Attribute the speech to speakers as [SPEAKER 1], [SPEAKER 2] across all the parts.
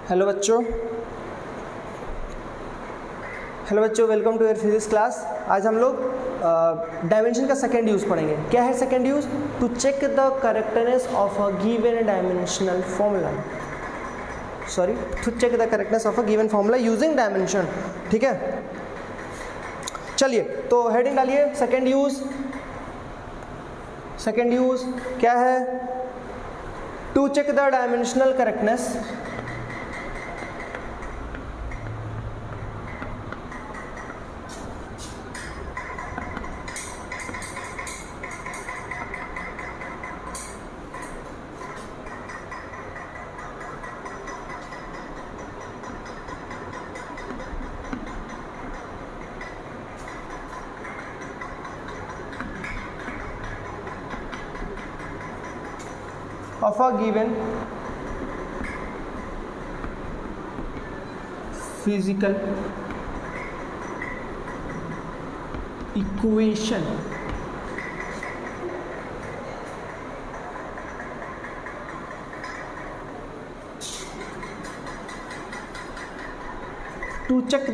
[SPEAKER 1] Hello बच्चों, welcome to your physics class. आज हम लोग डायमेंशन का सेकेंड यूज़ पढ़ेंगे। क्या है second use? To check the correctness of a given dimensional formula. To check the correctness of a given formula using dimension. ठीक है, चलिए तो हेडिंग डालिए। सेकेंड यूज़ क्या है? To check the dimensional correctness of a given physical equation to check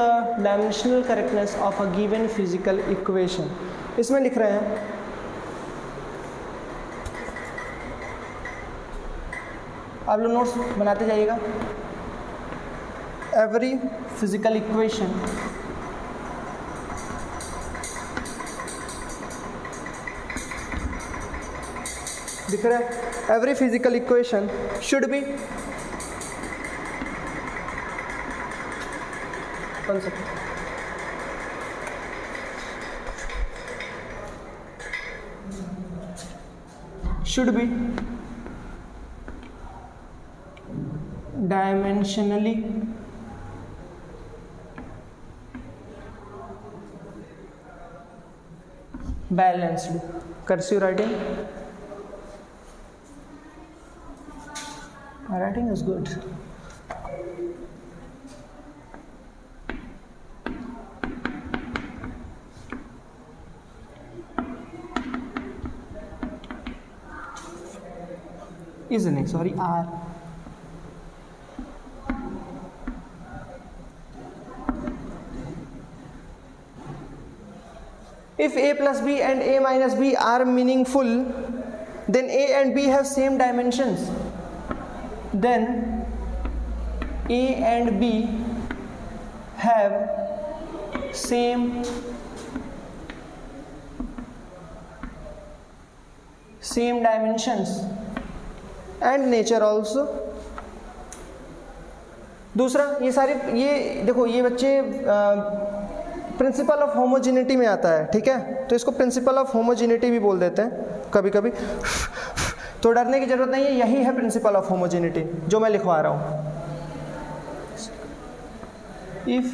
[SPEAKER 1] the dimensional correctness of a given physical equation। इसमें लिख रहे हैं आप लोग नोट्स बनाते जाइएगा। एवरी फिजिकल इक्वेशन दिख रहा है? Every physical equation should be dimensionally balanced। cursive writing is good। isn't it? Sorry, R। If a plus b and a minus b are meaningful, then a and b have same dimensions. Then a and b have same dimensions and nature also। दूसरा, ये देखो, ये बच्चे principle of homogeneity में आता है। ठीक है, तो इसको प्रिंसिपल ऑफ होमोजेनिटी भी बोल देते हैं कभी कभी, तो डरने की जरूरत नहीं है। यही है प्रिंसिपल ऑफ होमोजेनिटी जो मैं लिखवा रहा हूं। If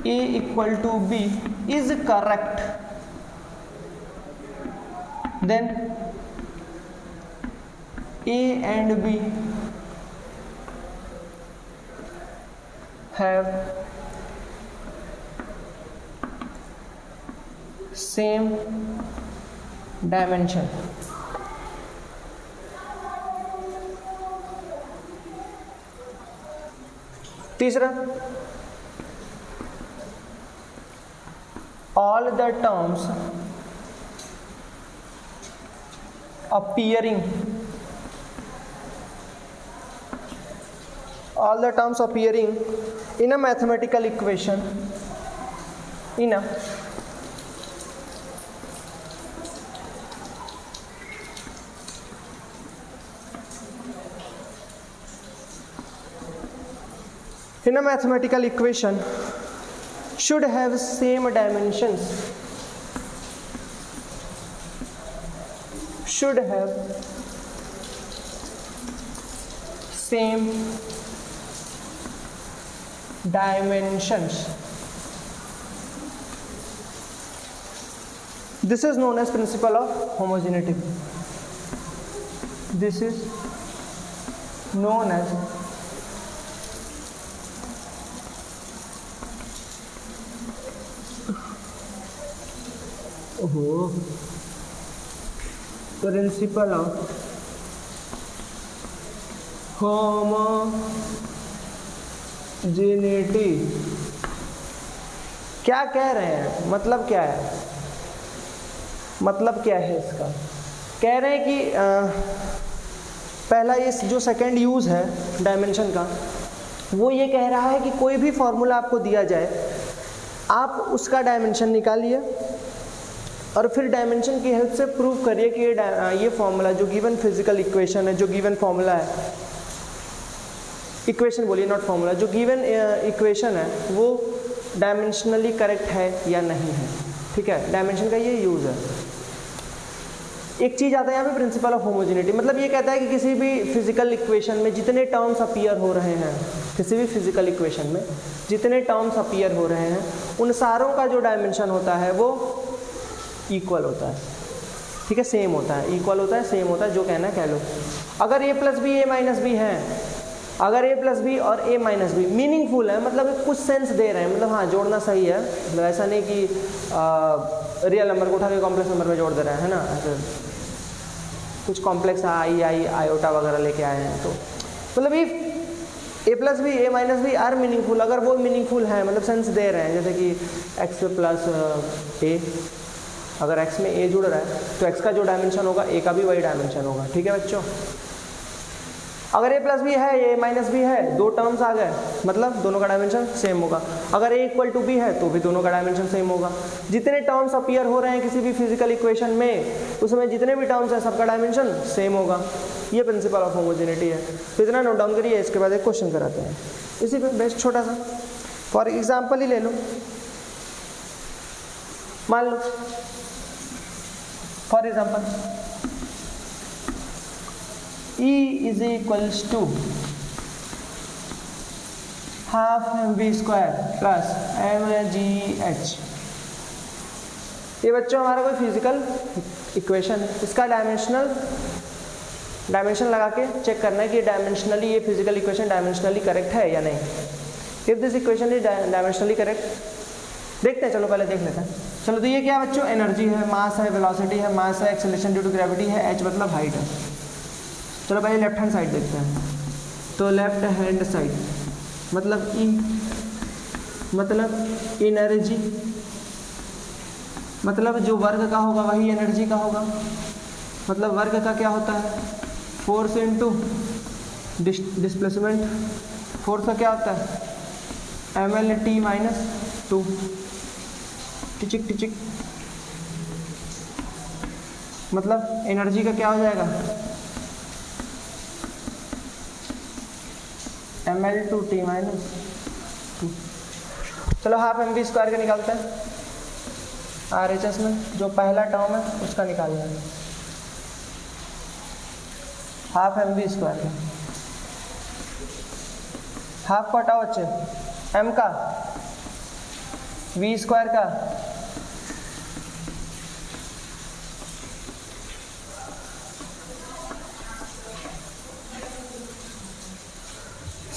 [SPEAKER 1] A equal to B is correct, then A and B have same dimension. तीसरा, all the terms appearing in a mathematical equation should have same dimensions, This is known as principle of homogeneity. This is known as principle of homogeneity क्या कह रहे हैं, मतलब क्या है, मतलब क्या है इसका, कह रहे हैं कि पहला ये जो सेकंड यूज़ है डायमेंशन का, वो ये कह रहा है कि कोई भी फॉर्मूला आपको दिया जाए, आप उसका डायमेंशन निकालिए और फिर डायमेंशन की हेल्प से प्रूव करिए कि ये फॉर्मूला जो गिवन फिजिकल इक्वेशन है, जो गिवन फॉर्मूला है, इक्वेशन बोलिए नॉट फॉर्मूला, जो गिवन इक्वेशन है वो डायमेंशनली करेक्ट है या नहीं है। ठीक है, डायमेंशन का ये यूज़ है। एक चीज़ आता है यहाँ पे प्रिंसिपल ऑफ होमोजेनिटी, मतलब ये कहता है कि किसी भी फिजिकल इक्वेशन में जितने टर्म्स अपीयर हो रहे हैं, किसी भी फिजिकल इक्वेशन में जितने टर्म्स अपीयर हो रहे हैं उन सारों का जो डायमेंशन होता है वो इक्वल होता है। ठीक है, सेम होता है, इक्वल होता है, सेम होता है, जो कहना है कह लो। अगर a plus B A minus B है, अगर a प्लस बी और a माइनस बी मीनिंगफुल है, मतलब कुछ सेंस दे रहे हैं, मतलब हाँ जोड़ना सही है, मतलब ऐसा नहीं कि रियल नंबर को उठा के कॉम्प्लेक्स नंबर में जोड़ दे रहे हैं, है ना, ऐसे कुछ कॉम्प्लेक्स आई आयोटा वगैरह लेके आए हैं, तो मतलब ये a plus B A minus B are meaningful, अगर वो मीनिंगफुल है मतलब सेंस दे रहे हैं, जैसे कि x प्लस a, अगर x में a जुड़ रहा है तो x का जो डायमेंशन होगा a का भी वही डायमेंशन होगा। ठीक है बच्चों, अगर a प्लस बी है, a माइनस बी है, दो टर्म्स आ गए, मतलब दोनों का डायमेंशन सेम होगा। अगर a इक्वल टू b है तो भी दोनों का डायमेंशन सेम होगा। जितने टर्म्स अपीयर हो रहे हैं किसी भी फिजिकल इक्वेशन में, उसमें जितने भी टर्म्स हैं सबका डायमेंशन सेम होगा। ये प्रिंसिपल ऑफ होमोजेनिटी है। तो इतना नोट डाउन करिए, इसके बाद एक क्वेश्चन कराते हैं इसी पे बेस्ट छोटा सा। फॉर एग्जाम्पल ही ले लो, मान लो for example E is equals to half mv square plus mgh। ये बच्चों हमारा कोई फिजिकल इक्वेशन है, इसका डायमेंशन लगा के चेक करना है कि डायमेंशनली ये फिजिकल इक्वेशन डायमेंशनली करेक्ट है या नहीं। If this equation is dimensionally correct, देखते हैं, चलो पहले देख लेते हैं। चलो तो ये क्या बच्चों, एनर्जी है, मास है, वेलोसिटी है, मास है, एक्सेलरेशन ड्यू टू ग्रेविटी है, h मतलब हाइट है। चलो पहले लेफ्ट हैंड साइड देखते हैं। तो लेफ्ट हैंड साइड मतलब E मतलब एनर्जी, मतलब जो वर्ग का होगा वही एनर्जी का होगा। मतलब वर्ग का क्या होता है, फोर्स इनटू डिस्प्लेसमेंट। फोर्स का क्या होता है, mlt माइनस 2। टिचिक टिचिक, मतलब एनर्जी का क्या हो जाएगा, ml2t माइनस 2। चलो हाफ mv स्क्वायर का निकालते हैं। RHS में जो पहला टर्म है उसका निकालना है, हाफ mv स्क्वायर का। हाफ को हटाओ बच्चे, m का, v स्क्वायर का,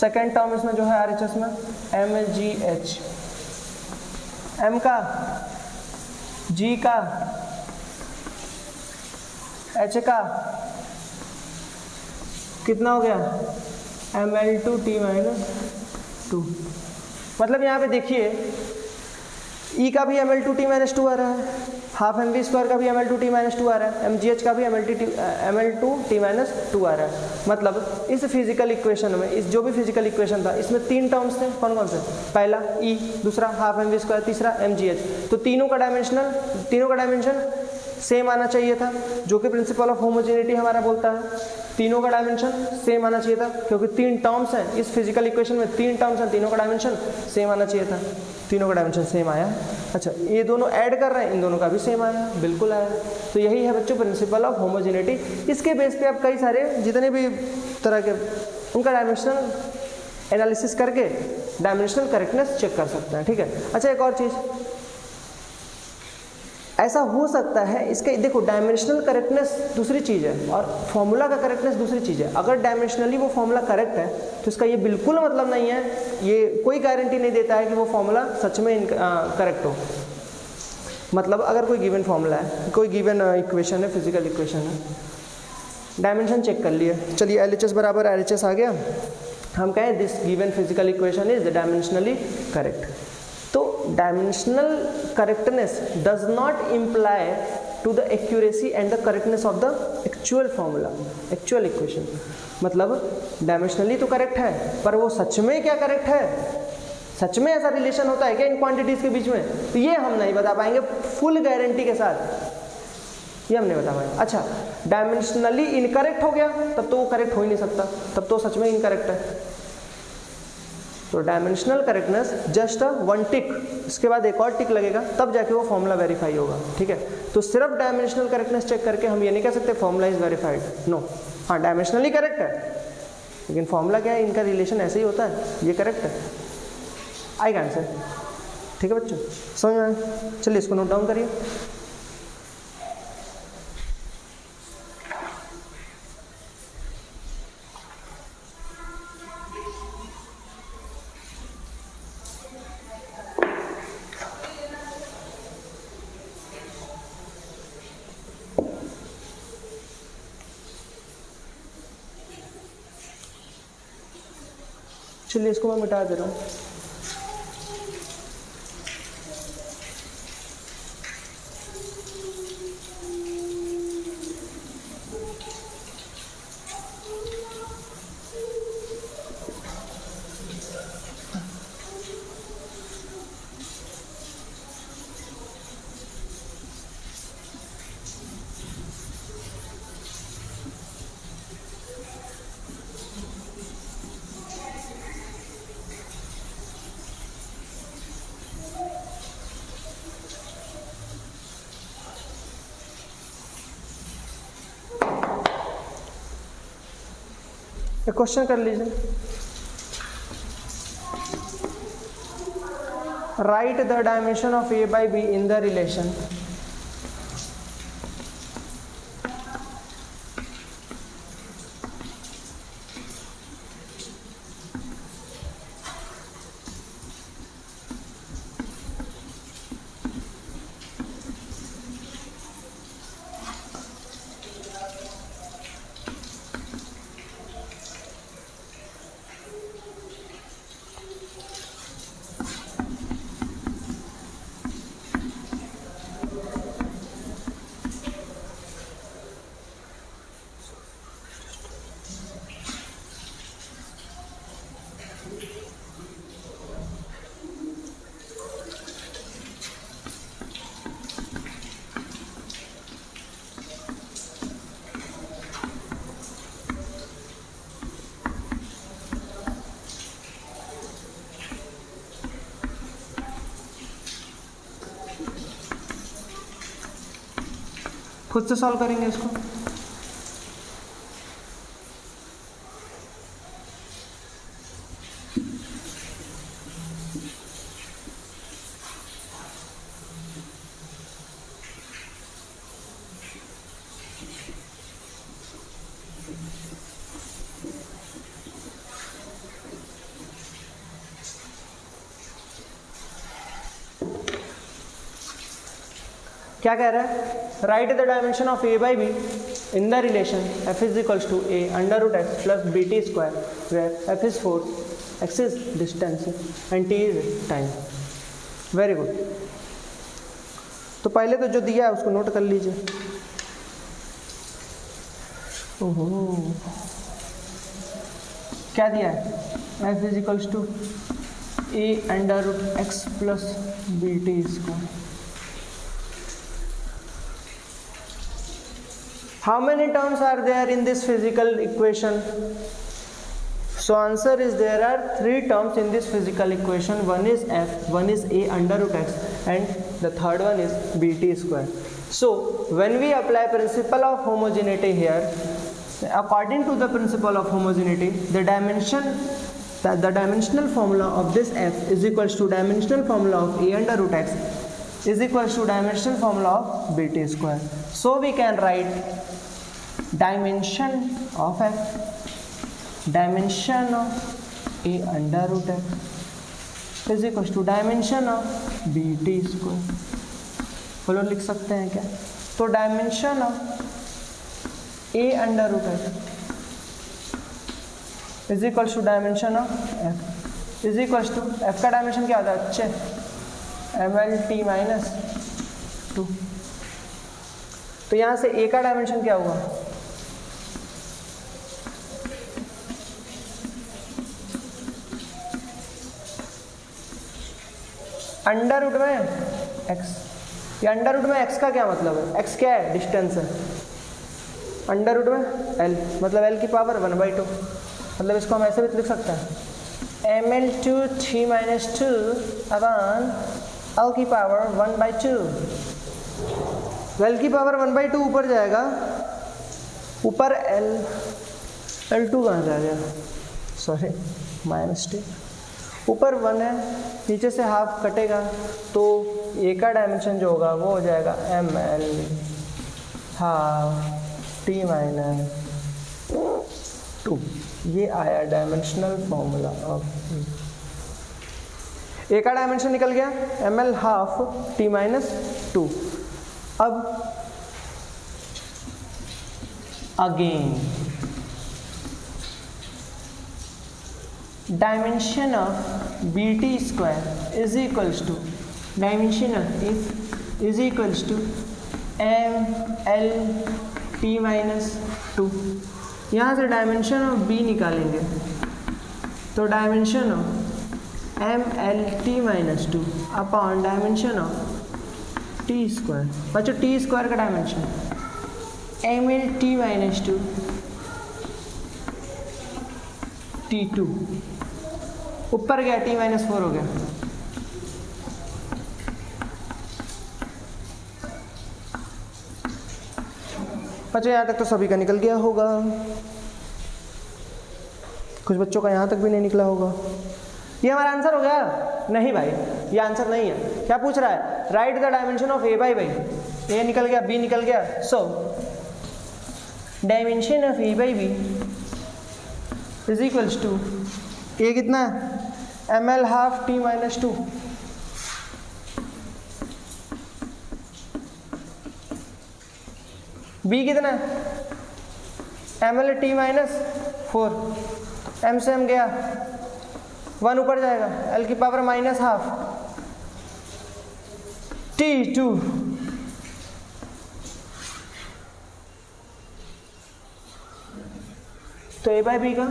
[SPEAKER 1] सेकेंड टर्म इसमें जो है RHS में mgh, m का, g का, h का, कितना हो गया, ml2t माइनस 2। मतलब यहाँ पे देखिए E का भी ml2t माइनस 2 आ रहा है, हाफ mv स्क्वायर का भी ml2t माइनस 2 आ रहा है, mgh का भी ml2t माइनस 2 आ रहा है। मतलब इस फिजिकल इक्वेशन में, इस जो भी फिजिकल इक्वेशन था इसमें तीन टर्म्स थे, कौन कौन से, पहला E, दूसरा हाफ mv स्क्वायर, तीसरा mgh। तो तीनों का डायमेंशन सेम आना चाहिए था, जो कि प्रिंसिपल ऑफ होमोजेनिटी हमारा बोलता है। तीनों का डायमेंशन सेम आना चाहिए था, क्योंकि तीन टर्म्स हैं इस फिजिकल इक्वेशन में, तीन टर्म्स हैं, तीनों का डायमेंशन सेम आना चाहिए था। तीनों का डायमेंशन सेम आया। अच्छा, ये दोनों ऐड कर रहे हैं, इन दोनों का भी सेम आया, बिल्कुल आया। तो यही है बच्चों प्रिंसिपल ऑफ होमोजेनिटी। इसके बेस पे आप कई सारे जितने भी तरह के उनका डायमेंशनल एनालिसिस करके डायमेंशनल करेक्टनेस चेक कर सकते हैं। ठीक है। अच्छा, एक और चीज़ ऐसा हो सकता है, इसके देखो डायमेंशनल करेक्टनेस दूसरी चीज़ है और फॉर्मूला का करेक्टनेस दूसरी चीज़ है। अगर डायमेंशनली वो फॉर्मूला करेक्ट है तो इसका ये बिल्कुल मतलब नहीं है, ये कोई गारंटी नहीं देता है कि वो फॉर्मूला सच में करेक्ट हो। मतलब अगर कोई गिवन फॉर्मूला है, कोई गिवन इक्वेशन है, फिजिकल इक्वेशन है, डायमेंशन चेक कर लिए, चलिए LHS बराबर RHS आ गया, हम कहें this given physical equation is dimensionally correct. तो dimensional correctness does not imply to the accuracy and the correctness of the actual formula, actual equation. मतलब डायमेंशनली तो करेक्ट है, पर वो सच में क्या करेक्ट है, सच में ऐसा रिलेशन होता है क्या इन क्वांटिटीज के बीच में, तो ये हम नहीं बता पाएंगे फुल गारंटी के साथ, ये हम नहीं बता पाएंगे। अच्छा, डायमेंशनली इनकरेक्ट हो गया तब तो वो करेक्ट हो ही नहीं सकता, तब तो सच में इनकरेक्ट है। तो dimensional correctness just one tick, इसके बाद एक और टिक लगेगा तब जाके वो फॉर्मूला वेरीफाई होगा, ठीक है। तो सिर्फ डायमेंशनल करेक्टनेस चेक करके हम ये नहीं कह सकते फॉर्मूला इज वेरीफाइड, नो। हाँ, डायमेंशनली करेक्ट है, लेकिन फॉर्मूला क्या है, इनका रिलेशन ऐसे ही होता है, ये करेक्ट है, आएगा आंसर, ठीक है बच्चों, समझ में आए? चलिए इसको नोट डाउन करिए। चलिए इसको मैं मिटा दे रहा हूँ। एक क्वेश्चन कर लीजिए, write the dimension of A by B in the relation. खुद से सॉल्व करेंगे इसको। क्या कह रहा है, right the dimension of A by B in the relation f is equals to A under root x plus BT square, where f is force, x is distance and t is time. Very good. तो पहले तो जो दिया है उसको note कर लीजिए। ओहो, क्या दिया है, f is equals to A under root x plus BT square. How many terms are there in this physical equation? So answer is there are 3 terms in this physical equation. One is f, one is A under root x, and the third one is BT square. So when we apply principle of homogeneity here, according to the principle of homogeneity, the dimensional formula of this f is equals to dimensional formula of A under root x is equals to dimensional formula of BT square. So we can write dimension of f, dimension of A under root x is equals to dimension of BT square। बोलो लिख सकते हैं क्या? तो dimension of A under root F is equals to dimension of F is equals to F का dimension क्या होता है अच्छे ml t - 2। तो यहाँ से ए का डायमेंशन क्या हुआ अंडर रूट में x। ये अंडर रूट में x का क्या मतलब है x क्या है डिस्टेंस है अंडर रूट में l मतलब l की पावर 1/2 मतलब इसको हम ऐसे भी लिख सकते हैं ml2 t - 2 अपॉन l की पावर 1/2। l की पावर 1/2 ऊपर जाएगा ऊपर l2 कहाँ से आ गया सॉरी -t ऊपर 1 है नीचे से हाफ कटेगा तो ए का डायमेंशन जो होगा वो हो जाएगा ml हाफ t - 2। ये आया डायमेंशनल फॉर्मूला ऑफ ए का डायमेंशन निकल गया ml हाफ t - 2। अब again dimension of bt square is equals to dimension of is equals to ml t - 2। यहाँ से डायमेंशन ऑफ b निकालेंगे तो dimension of ml t - 2 upon dimension of t square बच्चों t square का dimension ml t - 2 t2 ऊपर गया t - 4 हो गया बच्चों यहाँ तक तो सभी का निकल गया होगा कुछ बच्चों का यहाँ तक भी नहीं निकला होगा। ये हमारा आंसर हो गया नहीं भाई ये आंसर नहीं है। क्या पूछ रहा है right the dimension of a by A निकल गया b निकल गया so dimension of a by b is equals to A कितना है ml हाफ t - 2 b कितना है ml t - 4 m से m गया 1 ऊपर जाएगा l की पावर -हाफ t2 तो a बाई बी का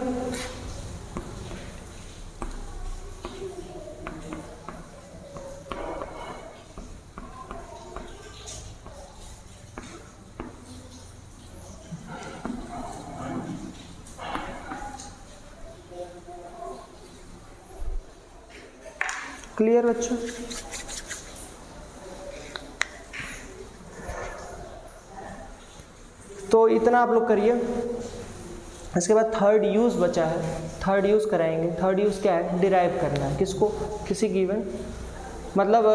[SPEAKER 1] क्लियर बच्चों तो इतना आप लोग करिए। इसके बाद थर्ड यूज़ बचा है थर्ड यूज़ कराएंगे। थर्ड यूज़ क्या है डिराइव करना है किसको किसी गिवन मतलब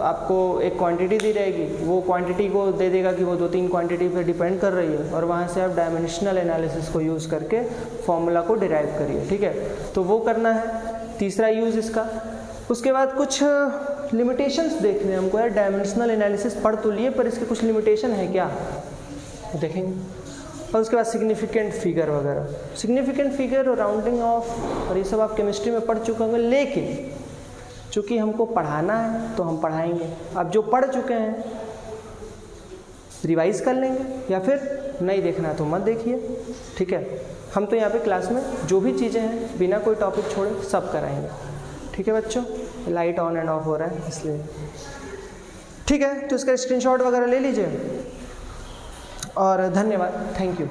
[SPEAKER 1] आपको एक क्वांटिटी दी रहेगी वो क्वांटिटी को दे देगा कि वो 2-3 क्वांटिटी पे डिपेंड कर रही है और वहाँ से आप डायमेंशनल एनालिसिस को यूज़ करके फॉर्मूला को डिराइव करिए ठीक है तो वो करना है तीसरा यूज़ इसका। उसके बाद कुछ लिमिटेशंस देखने हैं हमको यार डायमेंशनल एनालिसिस पढ़ तो लिए पर इसके कुछ लिमिटेशन है क्या देखेंगे। और उसके बाद सिग्निफिकेंट फिगर वगैरह सिग्निफिकेंट फिगर और राउंडिंग ऑफ और ये सब आप केमिस्ट्री में पढ़ चुके होंगे लेकिन चूँकि हमको पढ़ाना है तो हम पढ़ाएंगे। आप जो पढ़ चुके हैं रिवाइज कर लेंगे या फिर नहीं देखना है तो मत देखिए ठीक है। हम तो यहाँ पे क्लास में जो भी चीज़ें हैं बिना कोई टॉपिक छोड़े सब कराएंगे ठीक है बच्चों। लाइट ऑन एंड ऑफ हो रहा है इसलिए ठीक है तो इसका स्क्रीनशॉट वगैरह ले लीजिए और धन्यवाद थैंक यू।